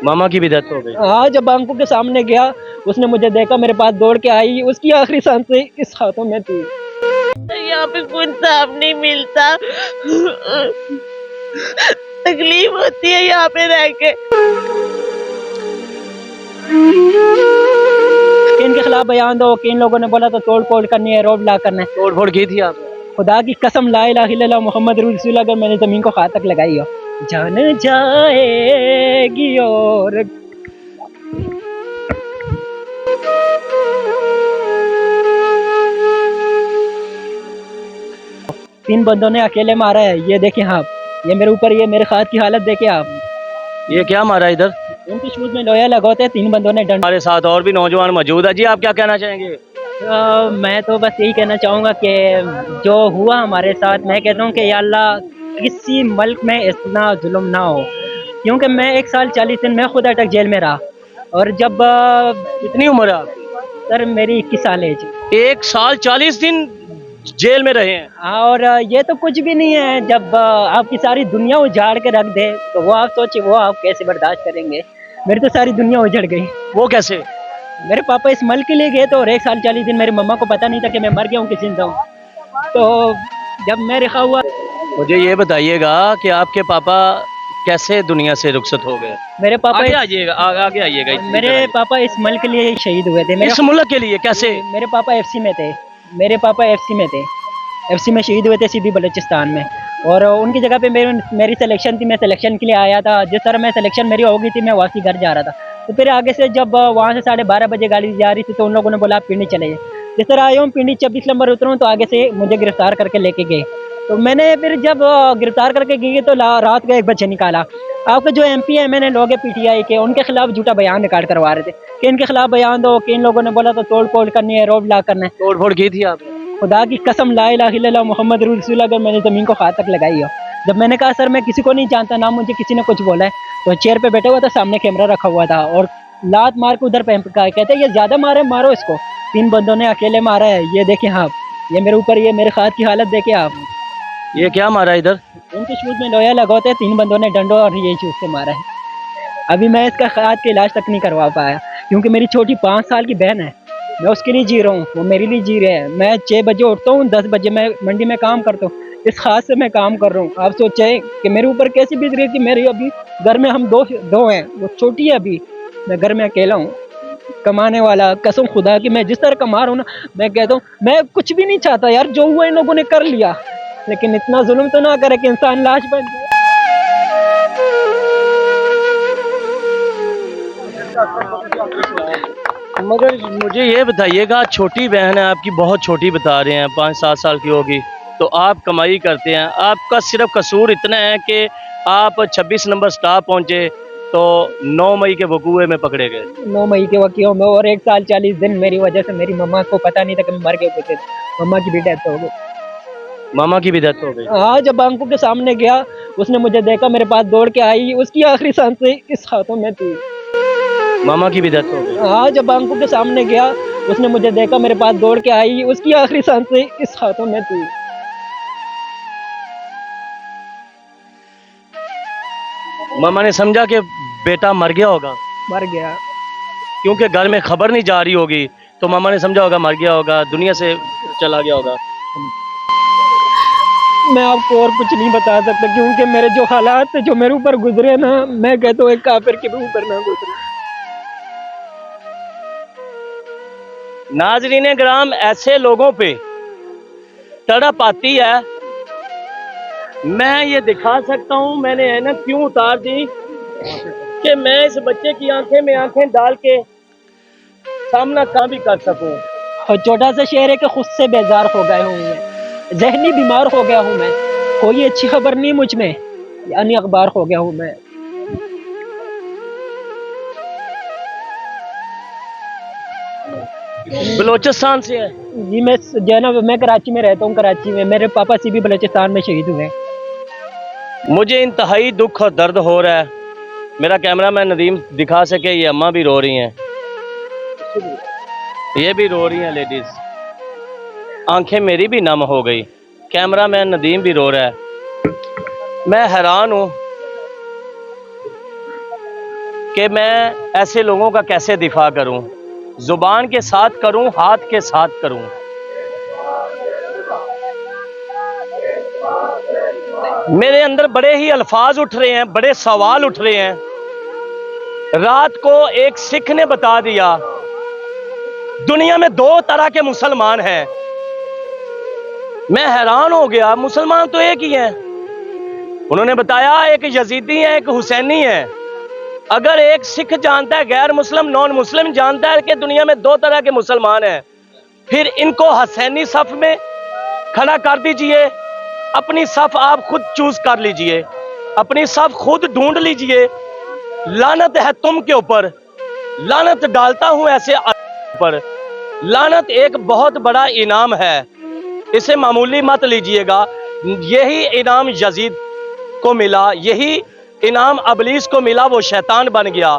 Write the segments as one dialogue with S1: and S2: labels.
S1: मामा की भी डेथ हो गई।
S2: हाँ, जब आंखों के सामने गया, उसने मुझे देखा, मेरे पास दौड़ के आई, उसकी आखिरी सांसें इस हाथों में थी।
S3: यहाँ पे कुछ साफ नहीं मिलता। तकलीफ होती है यहाँ पे रह के।
S2: कि इनके खिलाफ बयान दो, कि इन लोगों ने बोला तो तोड़ फोड़ करनी है, रोड ब्लॉक करना है।
S1: तोड़ फोड़ की थी आपने?
S2: खुदा की कसम, ला इलाहा इल्लल्लाह मोहम्मद रसूलुल्लाह, अगर मैंने जमीन को खातक लगाई हो, जान जाएगी। और तीन बंदों ने अकेले मारा है, ये देखें आप, ये मेरे ऊपर, ये मेरे हाथ की हालत देखे आप।
S1: ये क्या मारा इधर?
S2: उनके शूज में लोहा लगाते हैं, तीन बंदों ने डंडा।
S1: हमारे साथ और भी नौजवान मौजूद है जी, आप क्या कहना चाहेंगे?
S2: मैं तो बस यही कहना चाहूँगा कि जो हुआ हमारे साथ, मैं कहता हूँ कि या अल्लाह किसी मुल्क में इतना जुल्म ना हो, क्योंकि मैं 1 साल 40 दिन मैं खुद अटक जेल में रहा। और जब
S1: कितनी उम्र है आपकी?
S2: सर मेरी 21 साल एज।
S1: 1 साल 40 दिन जेल में रहे हैं।
S2: और ये तो कुछ भी नहीं है, जब आपकी सारी दुनिया उजाड़ के रख दे तो वो आप सोचिए, वो आप कैसे बर्दाश्त करेंगे। मेरी तो सारी दुनिया उजड़ गई।
S1: वो कैसे?
S2: मेरे पापा इस मुल्क के लिए गए तो, और 1 साल 40 दिन मेरी मम्मा को पता नहीं था कि मैं मर गया हूँ कि जिंदा हूँ। तो जब मैं रिहा हुआ,
S1: मुझे ये बताइएगा कि आपके पापा कैसे दुनिया से रुखसत हो गए?
S2: मेरे पापा
S1: आगे आइएगा, आगे आइएगा।
S2: मेरे पापा इस मुल्क के लिए ही शहीद हुए थे।
S1: इस मुल्क के लिए कैसे?
S2: मेरे पापा एफसी में थे। मेरे पापा एफसी में थे, एफसी में शहीद हुए थे सीधी बलूचिस्तान में। और उनकी जगह पे मेरी सिलेक्शन थी, मैं सिलेक्शन के लिए आया था। जिस तरह मैं सिलेक्शन मेरी हो गई थी, मैं वापसी घर जा रहा था। तो फिर आगे से जब वहाँ से 12:30 बजे गाड़ी जा रही थी, तो उन लोगों ने बोला आप पिंडी चले जाए। जिस तरह आया हूँ पिंडी 26 नंबर उतरूँ, तो आगे से मुझे गिरफ्तार करके लेके गए। तो मैंने फिर जब गिरफ्तार करके गए तो रात का 1 बजे निकाला। आपके जो MP MN लोग हैं PTI के, उनके खिलाफ झूठा बयान रिकॉर्ड करवा रहे थे कि इनके खिलाफ बयान दो, कि इन लोगों ने बोला तो तोड़ फोड़ करनी है, रोड ब्लॉक करना है।
S1: तोड़ फोड़ की थी आपने?
S2: खुदा की कसम, ला इलाहा इल्लल्लाह मोहम्मद रसूलुल्लाह, अगर मैंने ज़मीन को खातक लगाई हो। जब मैंने कहा सर मैं किसी को नहीं जानता, ना मुझे किसी ने कुछ बोला है, तो चेयर पे बैठा हुआ था, सामने कैमरा रखा हुआ था, और लात मार के उधर फेंका। कहते ये ज़्यादा मारे, मारो इसको। 3 बंदों ने अकेले मारा है, ये देखें आप, ये मेरे ऊपर, ये मेरे हाथ की हालत देखे आप।
S1: ये क्या मारा इधर?
S2: उनके शूज में लोहा लगाते हैं, 3 बंदों ने डंडों और ये शूज से मारा है। अभी मैं इसका हाथ का इलाज तक नहीं करवा पाया, क्योंकि मेरी छोटी 5 साल की बहन है, मैं उसके लिए जी रहा हूँ, वो मेरे लिए जी रहे हैं। मैं 6 बजे उठता हूँ, 10 बजे मैं मंडी में काम करता हूँ, इस खास से मैं काम कर रहा हूँ। आप सोचें कि मेरे ऊपर कैसी बीत रही है, कि मेरी अभी घर में हम दो हैं, वो छोटी है, अभी मैं घर में अकेला हूँ कमाने वाला। कसम खुदा की मैं जिस तरह कमा रहा हूँ ना, मैं कहता हूँ मैं कुछ भी नहीं चाहता यार, जो हुआ इन लोगों ने कर लिया, लेकिन इतना जुल्म तो ना करे कि इंसान लाश बन जाए।
S1: मगर मुझे ये बताइएगा, छोटी बहन है आपकी, बहुत छोटी बता रहे हैं, 5-7 साल की होगी, तो आप कमाई करते हैं, आपका सिर्फ कसूर इतना है कि आप 26 नंबर स्टाफ पहुंचे तो 9 मई के वकूए में पकड़े गए।
S2: 9 मई के वकीयों में, और 1 साल 40 दिन मेरी वजह से मेरी मम्मा को पता नहीं था कि मैं मर गया कुछ। मम्मा की भी डेथ हो गई।
S1: मामा की भी डेथ हो गई।
S2: हाँ, जब आंखों के सामने गया, उसने मुझे देखा, मेरे पास दौड़ के आई, उसकी आखिरी सांसें इस हाथों में थी।
S1: मामा की भी डेथ हो गई।
S2: हाँ, जब आंखों के सामने गया, उसने मुझे देखा, मेरे पास दौड़ के आई, उसकी आखिरी सांसें इस हाथों में थी।
S1: मामा ने समझा कि बेटा मर गया होगा,
S2: मर गया।
S1: क्योंकि घर में खबर नहीं जा रही होगी, तो मामा ने समझा होगा मर गया होगा, दुनिया से चला गया होगा।
S2: मैं आपको और कुछ नहीं बता सकता, क्योंकि मेरे जो हालात जो मेरे ऊपर गुजरे ना, मैं कहता हूँ एक काफिर के भी ऊपर ना गुजरे।
S1: नाजरीन ग्राम, ऐसे लोगों पे तड़प आती है। मैं ये दिखा सकता हूँ, मैंने ऐनक क्यों उतार दी कि मैं इस बच्चे की आंखें में आंखें डाल के सामना काम भी कर सकूं।
S2: और छोटा सा शहर है कि खुद से बेजार हो गया हूँ मैं, जहनी बीमार हो गया हूँ मैं, कोई अच्छी खबर नहीं मुझ में, यानी अखबार हो गया हूँ मैं।
S1: बलोचिस्तान से है
S2: जी, मैं जनाब, मैं कराची में रहता हूँ। कराची में मेरे पापा सीबी बलूचिस्तान में शहीद हुए।
S1: मुझे इंतहाई दुख और दर्द हो रहा है। मेरा कैमरामैन नदीम दिखा सके, ये अम्मा भी रो रही हैं, ये भी रो रही हैं लेडीज, आंखें मेरी भी नम हो गई। कैमरामैन नदीम भी रो रहा है। मैं हैरान हूँ कि मैं ऐसे लोगों का कैसे दिफा करूं, जुबान के साथ करूं, हाथ के साथ करूं। मेरे अंदर बड़े ही अल्फाज उठ रहे हैं, बड़े सवाल उठ रहे हैं। रात को एक सिख ने बता दिया दुनिया में 2 तरह के मुसलमान हैं। मैं हैरान हो गया, मुसलमान तो एक ही हैं। उन्होंने बताया एक यजीदी है, एक हुसैनी है। अगर एक सिख जानता है, गैर मुस्लिम नॉन मुस्लिम जानता है कि दुनिया में 2 तरह के मुसलमान हैं, फिर इनको हुसैनी सफ में खड़ा कर दीजिए। अपनी सफ आप खुद चूज कर लीजिए, अपनी सफ खुद ढूंढ लीजिए। लानत है तुम के ऊपर, लानत डालता हूं ऐसे पर। लानत एक बहुत बड़ा इनाम है, इसे मामूली मत लीजिएगा। यही इनाम यजीद को मिला, यही इनाम अबलीस को मिला, वो शैतान बन गया।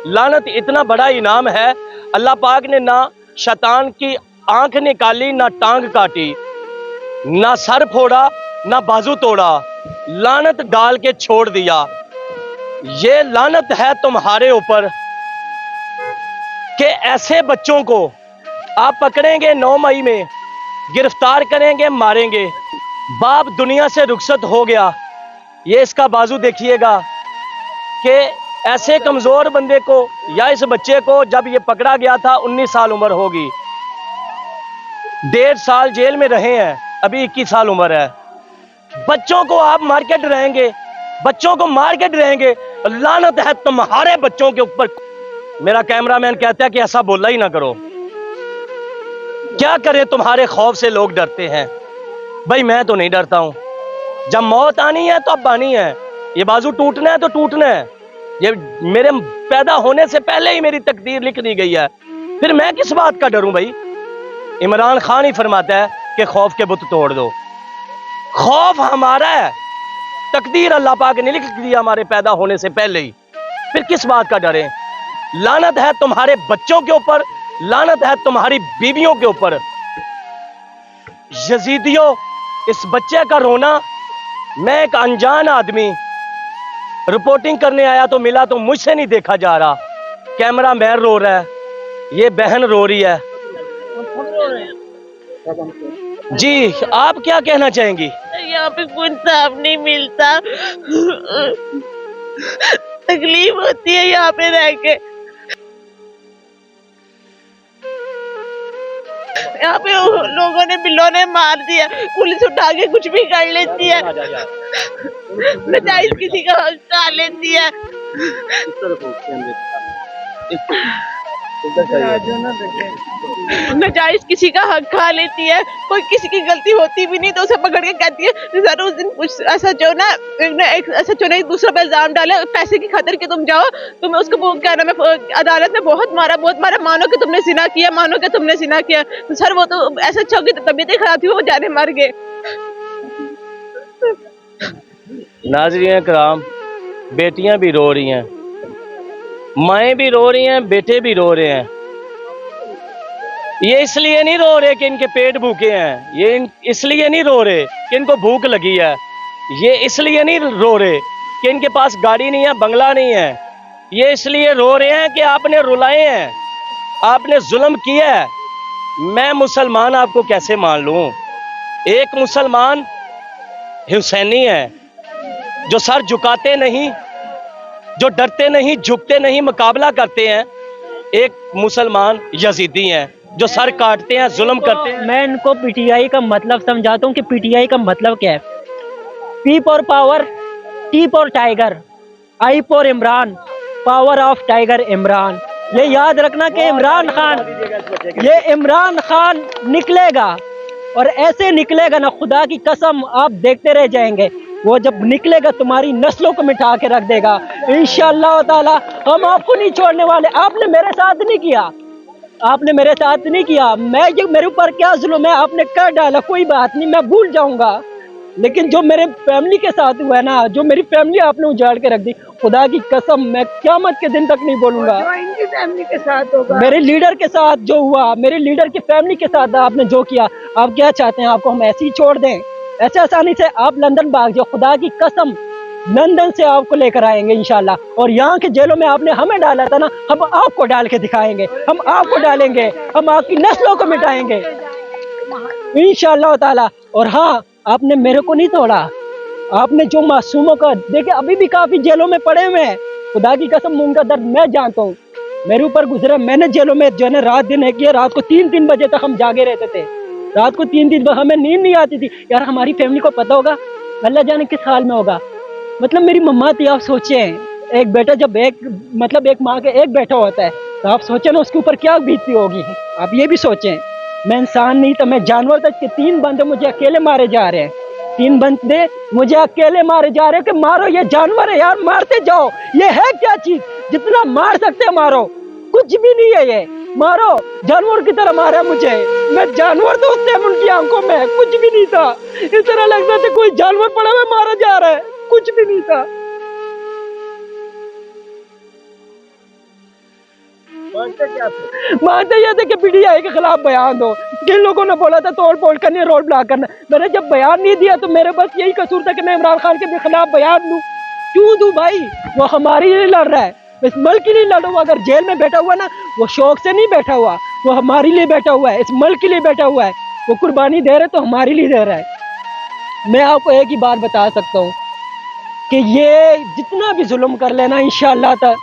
S1: लानत इतना बड़ा इनाम है, अल्लाह पाक ने ना शैतान की आंख निकाली, ना टांग काटी, ना सर फोड़ा, ना बाजू तोड़ा, लानत डाल के छोड़ दिया। ये लानत है तुम्हारे ऊपर कि ऐसे बच्चों को आप पकड़ेंगे 9 मई में, गिरफ्तार करेंगे, मारेंगे। बाप दुनिया से रुखसत हो गया, ये इसका बाजू देखिएगा कि ऐसे कमजोर बंदे को या इस बच्चे को जब ये पकड़ा गया था 19 साल उम्र होगी, 1.5 साल जेल में रहे हैं, अभी 21 साल उम्र है। बच्चों को आप मार्केट रहेंगे, बच्चों को मार्केट रहेंगे। लानत है तुम्हारे बच्चों के ऊपर। मेरा कैमरामैन कहता है कि ऐसा बोला ही ना करो। क्या करें, तुम्हारे खौफ से लोग डरते हैं। भाई मैं तो नहीं डरता हूं। जब मौत आनी है तो अब आनी है, ये बाजू टूटना है तो टूटना है। ये मेरे पैदा होने से पहले ही मेरी तकदीर लिख दी गई है, फिर मैं किस बात का डरूं भाई। इमरान खान ही फरमाता है कि खौफ के बुत तोड़ दो। खौफ हमारा है, तकदीर अल्लाह पाक ने लिख दिया हमारे पैदा होने से पहले ही, फिर किस बात का डरें। लानत है तुम्हारे बच्चों के ऊपर, लानत है तुम्हारी बीवियों के ऊपर। यजीदियों, इस बच्चे का रोना, मैं एक अनजान आदमी रिपोर्टिंग करने आया तो मिला तो मुझसे नहीं देखा जा रहा। कैमरा मैन रो रहा है, ये बहन रो रही है। जी आप क्या कहना चाहेंगी?
S3: यहाँ पे कुछ साफ नहीं मिलता, तकलीफ होती है यहाँ पे रह के। यहाँ पे लोगों ने, बिल्लों ने मार दिया, पुलिस उठा के कुछ भी कर लेती है, नजायज किसी का हक खा लेती है। नजायज किसी का हक खा लेती है, कोई किसी की गलती होती भी नहीं तो उसे पकड़ के कहती है सर उस दिन कुछ ऐसा जो ना एक ऐसा जो ना एक दूसरे पर इल्जाम डाले पैसे की खातिर कि तुम जाओ, तुम्हें उसको वो क्या नाम है अदालत में बहुत मारा, मानो कि तुमने जिना किया, मानो कि तुमने जिना किया। तो सर वो तो ऐसा चौकी तबीयत खराब थी, वो जाने मर गए।
S1: नाज़रीन कराम, बेटियां भी रो रही हैं, माएँ भी रो रही हैं, बेटे भी रो रहे हैं। ये इसलिए नहीं रो रहे कि इनके पेट भूखे हैं, ये इसलिए नहीं रो रहे कि इनको भूख लगी है, ये इसलिए नहीं रो रहे कि इनके पास गाड़ी नहीं है, बंगला नहीं है। ये इसलिए रो रहे हैं कि आपने रुलाए हैं, आपने जुल्म किया है। मैं मुसलमान आपको कैसे मान लूं? एक मुसलमान हुसैनी है जो सर झुकाते नहीं, जो डरते नहीं, झुकते नहीं, मुकाबला करते हैं। एक मुसलमान यजीदी हैं जो सर काटते हैं, जुल्म करते हैं।
S2: मैं इनको पीटीआई का मतलब समझाता हूँ कि पीटीआई का मतलब क्या है। P for power, T for tiger, I for Imran, power of tiger Imran. ये याद रखना कि इमरान खान निकलेगा और ऐसे निकलेगा ना, खुदा की कसम आप देखते रह जाएंगे। वो जब निकलेगा तुम्हारी नस्लों को मिटा के रख देगा इंशाअल्लाह ताला। हम आपको नहीं छोड़ने वाले। आपने मेरे साथ नहीं किया, आपने मेरे साथ नहीं किया, मैं ये मेरे ऊपर क्या जुल्म है आपने कर डाला, कोई बात नहीं, मैं भूल जाऊंगा। लेकिन जो मेरे फैमिली के साथ हुआ है ना, जो मेरी फैमिली आपने उजाड़ के रख दी, खुदा की कसम मैं क़यामत के दिन तक नहीं बोलूंगा।
S3: इनकी फैमिली के साथ होगा,
S2: मेरे लीडर के साथ जो हुआ, मेरे लीडर की फैमिली के साथ आपने जो किया, आप क्या चाहते हैं आपको हम ऐसे ही छोड़ दें? ऐसे आसानी से आप लंदन भाग जाओ, खुदा की कसम लंदन से आपको लेकर आएंगे इंशाल्लाह। और यहाँ के जेलों में आपने हमें डाला था ना, हम आपको डाल के दिखाएंगे, हम आपको डालेंगे, हम आपकी नस्लों को मिटाएंगे इंशाल्लाह ताला। और हाँ, आपने मेरे को नहीं तोड़ा, आपने जो मासूमों का देखे अभी भी काफी जेलों में पड़े हुए हैं, खुदा की कसम उनका दर्द मैं जानता हूँ, मेरे ऊपर गुजरा। मैंने जेलों में जो है ना रात दिन है किया, रात को 3-3 बजे तक हम जागे रहते थे, रात को 3-3 बजे हमें नींद नहीं आती थी। यार हमारी फैमिली को पता होगा, अल्लाह जाने किस हाल में होगा। मतलब मेरी मम्मा थी, आप सोचे एक बेटा जब एक मतलब एक माँ के एक बेटा होता है तो आप सोचे ना उसके ऊपर क्या बीतती होगी। आप ये भी सोचें, मैं इंसान नहीं था, मैं जानवर था कि 3 बंदे मुझे अकेले मारे जा रहे हैं, 3 बंदे मुझे अकेले मारे जा रहे हैं कि मारो ये जानवर है यार, मारते जाओ, ये है क्या चीज, जितना मार सकते हैं मारो, कुछ भी नहीं है ये, मारो, जानवर की तरह मारा मुझे, मैं जानवर तो उस टाइम उनकी आंखों में कुछ भी नहीं था, इस तरह लगता था कोई जानवर पड़ा हुआ मारा जा रहा है, कुछ भी नहीं था। मानते ये थे कि पीटीआई के खिलाफ बयान दो, जिन लोगों ने बोला था तोड़ फोड़ करनी, रोड ब्लॉक करना, मैंने जब बयान नहीं दिया तो मेरे बस यही कसूर था कि मैं इमरान खान के भी खिलाफ बयान दूं। क्यों दूं भाई, वो हमारे लिए लड़ रहा है, इस मुल्क के लिए लड़ हुआ। अगर जेल में बैठा हुआ ना, वो शौक से नहीं बैठा हुआ, वो हमारे लिए बैठा हुआ है, इस मुल्क के लिए बैठा हुआ है, वो कुर्बानी दे रहा है तो हमारे लिए दे रहा है। मैं आपको एक ही बात बता सकता हूँ कि ये जितना भी जुल्म कर लेना इंशाअल्लाह तक,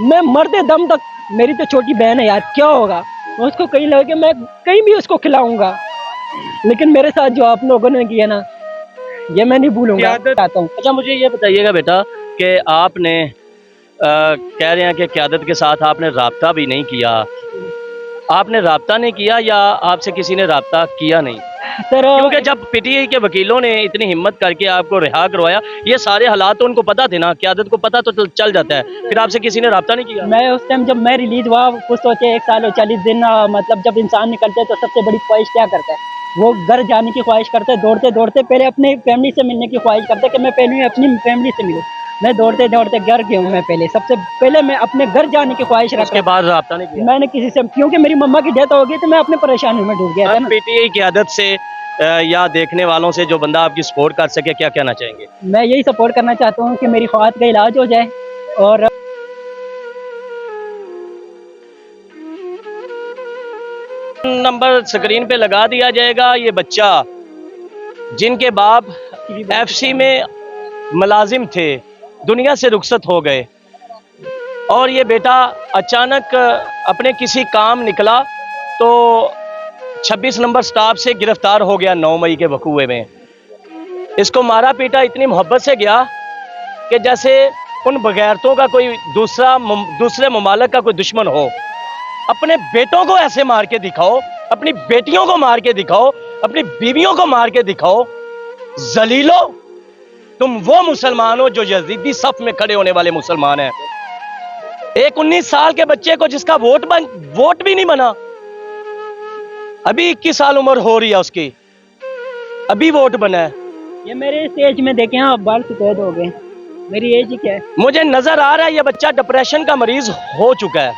S2: मैं मरते दम तक, मेरी तो छोटी बहन है यार, क्या होगा उसको कहीं लगे मैं कहीं भी उसको खिलाऊंगा, लेकिन मेरे साथ जो आप लोगों ने किया ना, ये मैं नहीं भूलूंगा। चाहता हूँ।
S1: अच्छा मुझे ये बताइएगा बेटा कि आपने कह रहे हैं कि क़यादत के साथ आपने राब्ता भी नहीं किया, आपने राब्ता नहीं किया या आपसे किसी ने राब्ता किया नहीं?
S2: सर
S1: क्योंकि जब पीटीआई के वकीलों ने इतनी हिम्मत करके आपको रिहा करवाया, ये सारे हालात तो उनको पता थे ना, क़यादत को पता तो चल जाता है, फिर आपसे किसी ने राब्ता नहीं किया?
S2: मैं उस टाइम जब मैं रिलीज हुआ, कुछ सोचे 1 साल और 40 दिन, मतलब जब इंसान निकलते है तो सबसे बड़ी ख्वाहिश क्या करता है, वो घर जाने की ख्वाहिश करते है, दौड़ते दौड़ते पहले अपने फैमिली से मिलने की ख्वाहिश करते है कि मैं पहले अपनी फैमिली से मिलूं। मैं दौड़ते दौड़ते घर गया हूँ, मैं पहले सबसे पहले मैं अपने घर जाने की ख्वाहिश रखा।
S1: उसके बाद राब्ता नहीं किया?
S2: मैंने किसी से, क्योंकि मेरी मम्मा की डेथ हो गई तो मैं अपने परेशानी में डूब गया था ना।
S1: पीटीआई क़यादत से या देखने वालों से जो बंदा आपकी सपोर्ट कर सके, क्या कहना चाहेंगे?
S2: मैं यही सपोर्ट करना चाहता हूँ कि मेरी ख्वाहिश का इलाज हो जाए। और
S1: नंबर स्क्रीन पे लगा दिया जाएगा। ये बच्चा जिनके बाप एफसी में मुलाजिम थे, दुनिया से रुखसत हो गए, और ये बेटा अचानक अपने किसी काम निकला तो 26 नंबर स्टाफ से गिरफ्तार हो गया 9 मई के वकूए में। इसको मारा पीटा इतनी मोहब्बत से गया कि जैसे उन बगैरतों का कोई दूसरे ममालिक का कोई दुश्मन हो। अपने बेटों को ऐसे मार के दिखाओ, अपनी बेटियों को मार के दिखाओ, अपनी बीवियों को मार के दिखाओ। जलीलो, तुम वो मुसलमान हो जो यजीदी सफ में खड़े होने वाले मुसलमान हैं। एक 19 साल के बच्चे को जिसका वोट भी नहीं बना, अभी 21 साल उम्र हो रही है उसकी, अभी वोट बना है।
S2: ये मेरे इस एज में देखें, आप बाल सफेद हो गए, मेरी एज ही क्या है।
S1: मुझे नजर आ रहा है ये बच्चा डिप्रेशन का मरीज हो चुका है,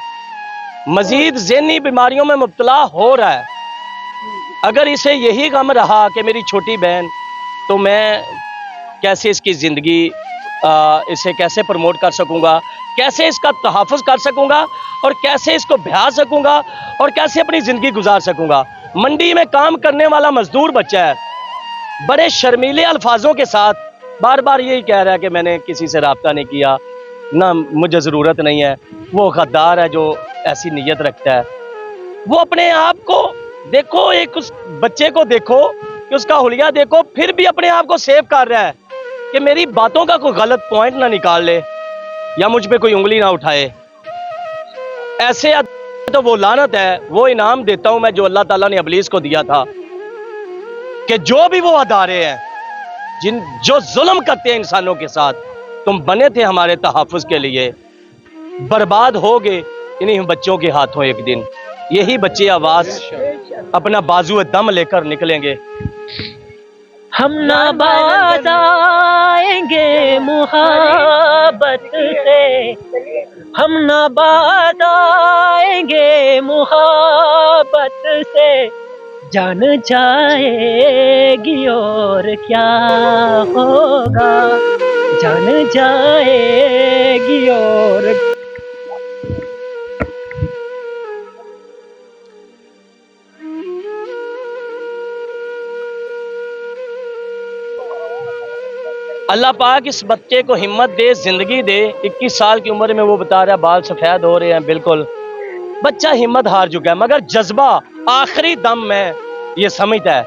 S1: मजीद ज़हनी बीमारियों में मुब्तला हो रहा है। अगर इसे यही गम रहा कि मेरी छोटी बहन, तो मैं कैसे इसकी ज़िंदगी इसे कैसे प्रमोट कर सकूंगा, कैसे इसका तहफ़्फ़ुज़ कर सकूंगा, और कैसे इसको ब्याह सकूंगा, और कैसे अपनी ज़िंदगी गुजार सकूंगा। मंडी में काम करने वाला मजदूर बच्चा है, बड़े शर्मीले अल्फाजों के साथ बार बार यही कह रहा है कि मैंने किसी से राब्ता नहीं किया, ना मुझे ज़रूरत नहीं है। वो गद्दार है जो ऐसी नीयत रखता है। वो अपने आप को देखो, एक उस बच्चे को देखो कि उसका हुलिया देखो, फिर भी अपने आप को सेव कर रहा है कि मेरी बातों का कोई गलत पॉइंट ना निकाल ले या मुझ पे कोई उंगली ना उठाए। ऐसे तो वो लानत है, वो इनाम देता हूं मैं जो अल्लाह ताला ने इब्लीस को दिया था कि जो भी वो अदारे हैं जो जुल्म करते हैं इंसानों के साथ, तुम बने थे हमारे तहफ़्फ़ुज़ के लिए, बर्बाद हो गए इन्हीं बच्चों के हाथों एक दिन। यही बच्चे आवाज अपना बाजू दम लेकर निकलेंगे।
S2: हम ना बाज आएंगे मुहब्बत से, हम ना बाज आएंगे मुहब्बत से, जान जाएगी और क्या होगा। जान जाएगी और
S1: अल्लाह पाक इस बच्चे को हिम्मत दे, जिंदगी दे। 21 साल की उम्र में वो बता रहा है बाल सफ़ेद हो रहे हैं, बिल्कुल बच्चा हिम्मत हार चुका है, मगर जज्बा आखिरी दम में ये समझता है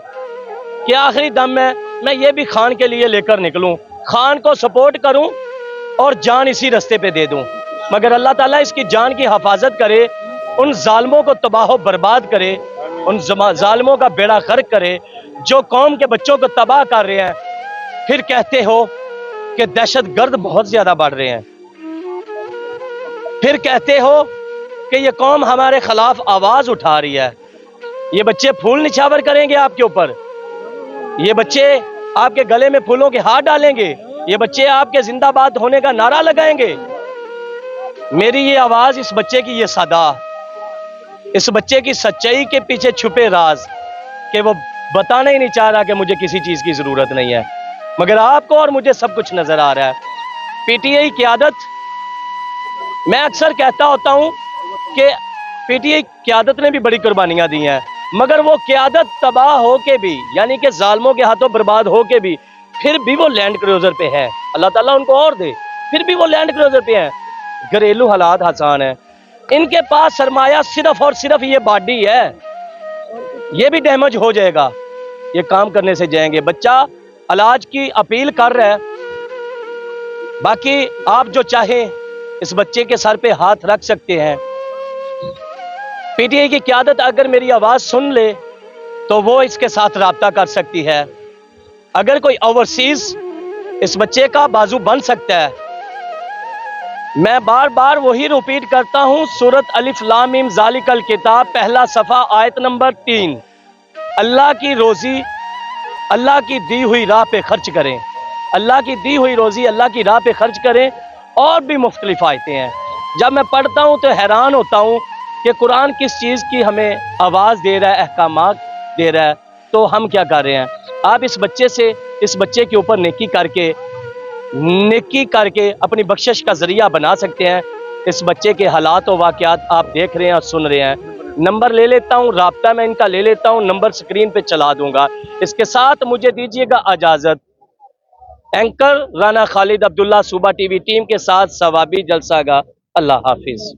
S1: कि आखिरी दम में मैं ये भी खान के लिए लेकर निकलूं, खान को सपोर्ट करूं और जान इसी रास्ते पे दे दूं। मगर अल्लाह ताला इसकी जान की हिफाजत करे, उन जालिमों को तबाह बर्बाद करे, उन जालिमों का बेड़ा गर्क करे जो कौम के बच्चों को तबाह कर रहे हैं। फिर कहते हो कि दहशतगर्द बहुत ज्यादा बढ़ रहे हैं, फिर कहते हो कि ये कौम हमारे खिलाफ आवाज उठा रही है। ये बच्चे फूल निछावर करेंगे आपके ऊपर, ये बच्चे आपके गले में फूलों के हाथ डालेंगे, ये बच्चे आपके जिंदाबाद होने का नारा लगाएंगे। मेरी ये आवाज, इस बच्चे की ये सदा, इस बच्चे की सच्चाई के पीछे छुपे राज कि वो बताना ही नहीं चाह रहा कि मुझे किसी चीज की जरूरत नहीं है, मगर आपको और मुझे सब कुछ नजर आ रहा है। पीटीआई क़यादत, मैं अक्सर कहता होता हूं कि पीटीआई क़यादत ने भी बड़ी कुर्बानियां दी हैं, मगर वो क़यादत तबाह हो के भी, यानी कि जालिमों के हाथों बर्बाद हो के भी, फिर भी वो लैंड क्रूजर पे है। अल्लाह ताला उनको और दे, फिर भी वो लैंड क्रूजर पे हैं। घरेलू हालात आसान है, इनके पास सरमाया सिर्फ और सिर्फ ये बॉडी है, ये भी डैमेज हो जाएगा, ये काम करने से जाएंगे। बच्चा इलाज की अपील कर रहा है, बाकी आप जो चाहें इस बच्चे के सर पे हाथ रख सकते हैं। पीटीआई की क़यादत अगर मेरी आवाज सुन ले तो वो इसके साथ राब्ता कर सकती है। अगर कोई ओवरसीज इस बच्चे का बाजू बन सकता है, मैं बार बार वही रिपीट करता हूं, सूरत अलिफ लाम मीम ज़ालिकल किताब, पहला सफ़ा, आयत नंबर 3। अल्लाह की रोजी अल्लाह की दी हुई राह पे खर्च करें, अल्लाह की दी हुई रोजी अल्लाह की राह पे खर्च करें। और भी मुख्तलिफ आयतें हैं, जब मैं पढ़ता हूँ तो हैरान होता हूँ कि कुरान किस चीज़ की हमें आवाज़ दे रहा है, अहकामात दे रहा है, तो हम क्या कर रहे हैं। आप इस बच्चे के ऊपर नेकी करके अपनी बख्शिश का जरिया बना सकते हैं। इस बच्चे के हालात और वाक़यात आप देख रहे हैं और सुन रहे हैं। नंबर ले लेता हूँ, राब्ता मैं इनका ले लेता हूँ, नंबर स्क्रीन पे चला दूंगा। इसके साथ मुझे दीजिएगा इजाज़त। एंकर राना खालिद अब्दुल्ला, सूबा टीवी टीम के साथ सवाबी जलसागा। अल्लाह हाफिज।